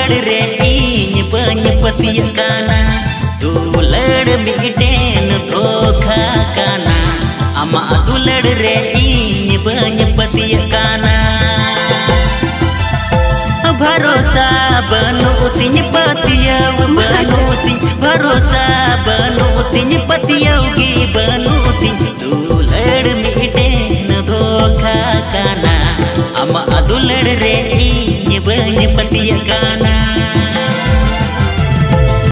दुलड़ रे इन बन पतिया काना दुलड़ मिटेन धोखा काना अमा दुलड़ रे इन बन पतिया काना भरोसा बनो तिन पतिया बनो तिन भरोसा बनो तिन पतिया की बनो तिन दुलड़ मिटेन धोखा काना अमा दुलड़ रे इन बन पतिया काना।